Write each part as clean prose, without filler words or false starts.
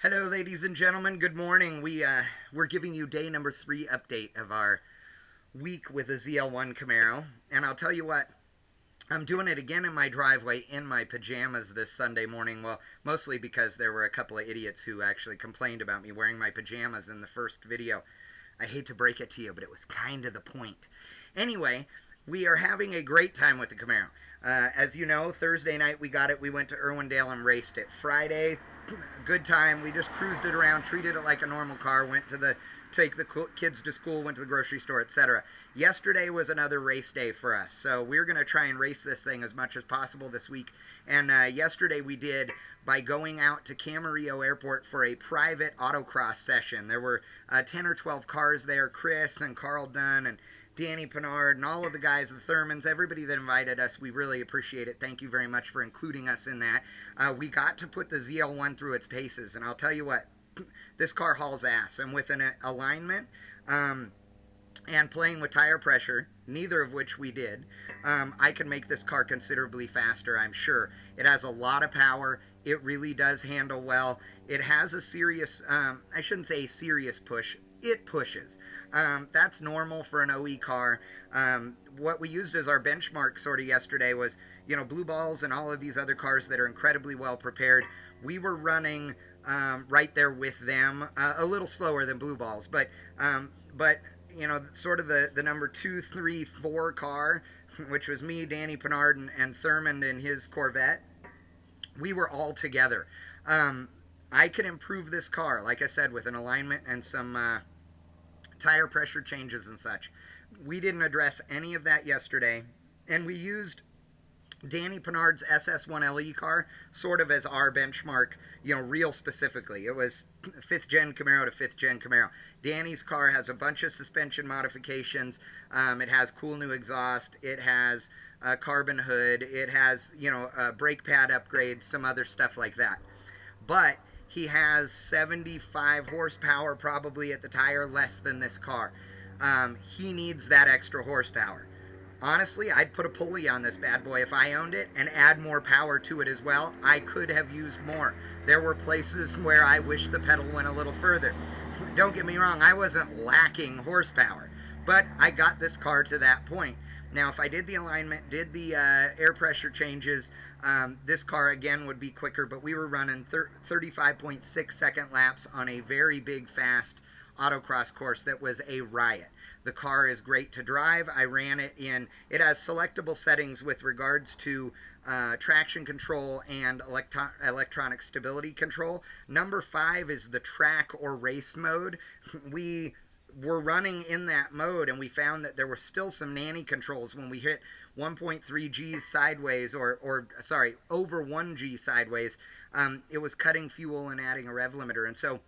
Hello, ladies and gentlemen. Good morning. We're giving you day number 3 update of our week with the ZL1 Camaro, and I'll tell you what, I'm doing it again in my driveway in my pajamas this Sunday morning. Well, mostly because there were a couple of idiots who actually complained about me wearing my pajamas in the first video. I hate to break it to you, but it was kind of the point. Anyway, we are having a great time with the Camaro. As you know, Thursday night we got it. We went to Irwindale and raced it. Friday, good time. We just cruised it around, treated it like a normal car, went to take the kids to school, went to the grocery store, etc. Yesterday was another race day for us, so we're going to try and race this thing as much as possible this week. And yesterday we did by going out to Camarillo Airport for a private autocross session. There were 10 or 12 cars there, Chris and Carl Dunn and Danny Pinard and all of the guys, the Thurmans, everybody that invited us. We really appreciate it. Thank you very much for including us in that. We got to put the ZL1 through its paces, and I'll tell you what, this car hauls ass. And with an alignment and playing with tire pressure, neither of which we did, I can make this car considerably faster, I'm sure. It has a lot of power. It really does handle well. It has a serious, I shouldn't say a serious push. It pushes. That's normal for an OE car. What we used as our benchmark sort of yesterday was, you know, Blue Balls and all of these other cars that are incredibly well prepared. We were running right there with them, a little slower than Blue Balls, but you know, sort of the number 2, 3, 4 car, which was me, Danny Pinard, and Thurman in his Corvette. We were all together. I can improve this car, like I said, with an alignment and some tire pressure changes and such. We didn't address any of that yesterday, and we used Danny Pinard's SS1 LE car sort of as our benchmark, you know, real specifically. It was 5th gen Camaro to 5th gen Camaro. Danny's car has a bunch of suspension modifications. It has cool new exhaust. It has a carbon hood. It has, you know, brake pad upgrades, some other stuff like that. But he has 75 horsepower probably at the tire, less than this car. He needs that extra horsepower. Honestly, I'd put a pulley on this bad boy if I owned it and add more power to it as well. I could have used more. There were places where I wish the pedal went a little further. Don't get me wrong, I wasn't lacking horsepower, but I got this car to that point. Now, if I did the alignment, did the air pressure changes, this car again would be quicker, but we were running 35.6 second laps on a very big, fast autocross course that was a riot. The car is great to drive. I ran it in, it has selectable settings with regards to traction control and electronic stability control. Number 5 is the track or race mode. We were running in that mode, and we found that there were still some nanny controls when we hit 1.3 G's sideways, or sorry, over 1 G sideways. It was cutting fuel and adding a rev limiter, and so,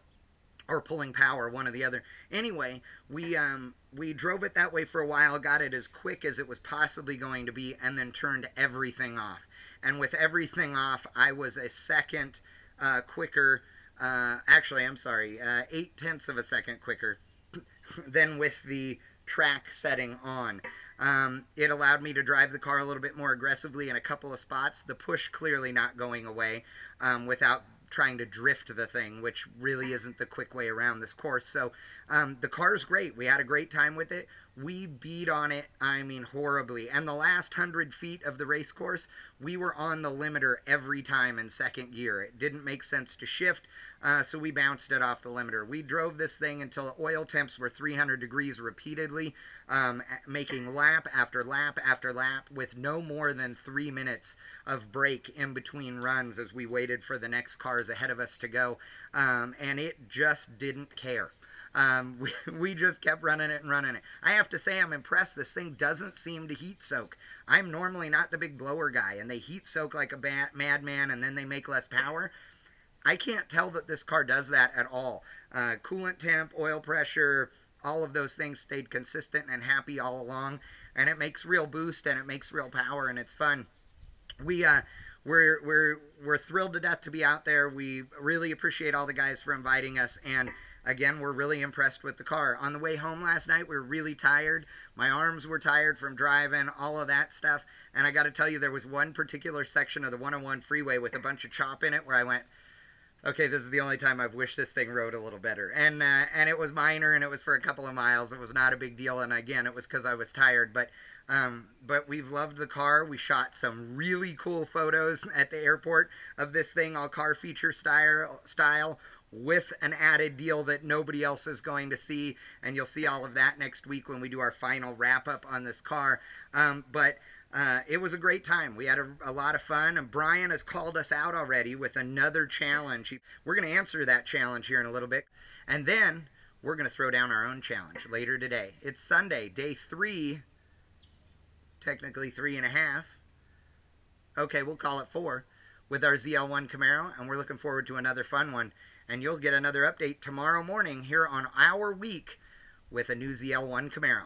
or pulling power, one or the other. Anyway, we drove it that way for a while, got it as quick as it was possibly going to be, and then turned everything off. And with everything off, I was a second quicker, actually, I'm sorry, 0.8 of a second quicker than with the track setting on. It allowed me to drive the car a little bit more aggressively in a couple of spots. The push clearly not going away without trying to drift the thing, which really isn't the quick way around this course. So the car is great. We had a great time with it. We beat on it, I mean, horribly. And the last 100 feet of the race course, we were on the limiter every time in second gear. It didn't make sense to shift, so we bounced it off the limiter. We drove this thing until oil temps were 300 degrees repeatedly, making lap after lap after lap with no more than 3 minutes of break in between runs as we waited for the next cars ahead of us to go, and it just didn't care. We just kept running it and running it. I have to say I'm impressed. This thing doesn't seem to heat soak. I'm normally not the big blower guy, and they heat soak like a madman, and then they make less power. I can't tell that this car does that at all. Coolant temp, oil pressure, all of those things stayed consistent and happy all along, and it makes real boost and it makes real power, and it's fun. We're thrilled to death to be out there. We really appreciate all the guys for inviting us, and again, we're really impressed with the car. On the way home last night, we were really tired. My arms were tired from driving, all of that stuff. And I got to tell you, there was one particular section of the 101 freeway with a bunch of chop in it where I went, Okay, this is the only time I've wished this thing rode a little better. And it was minor, and it was for a couple of miles. It was not a big deal, and again, it was because I was tired. But we've loved the car. We shot some really cool photos at the airport of this thing, all car feature style, with an added deal that nobody else is going to see. And you'll see all of that next week when we do our final wrap-up on this car. It was a great time. We had a lot of fun, and Brian has called us out already with another challenge. We're going to answer that challenge here in a little bit, and then we're going to throw down our own challenge later today. It's Sunday, day 3, technically 3.5. Okay, we'll call it 4, with our ZL1 Camaro, and we're looking forward to another fun one. And you'll get another update tomorrow morning here on our week with a new ZL1 Camaro.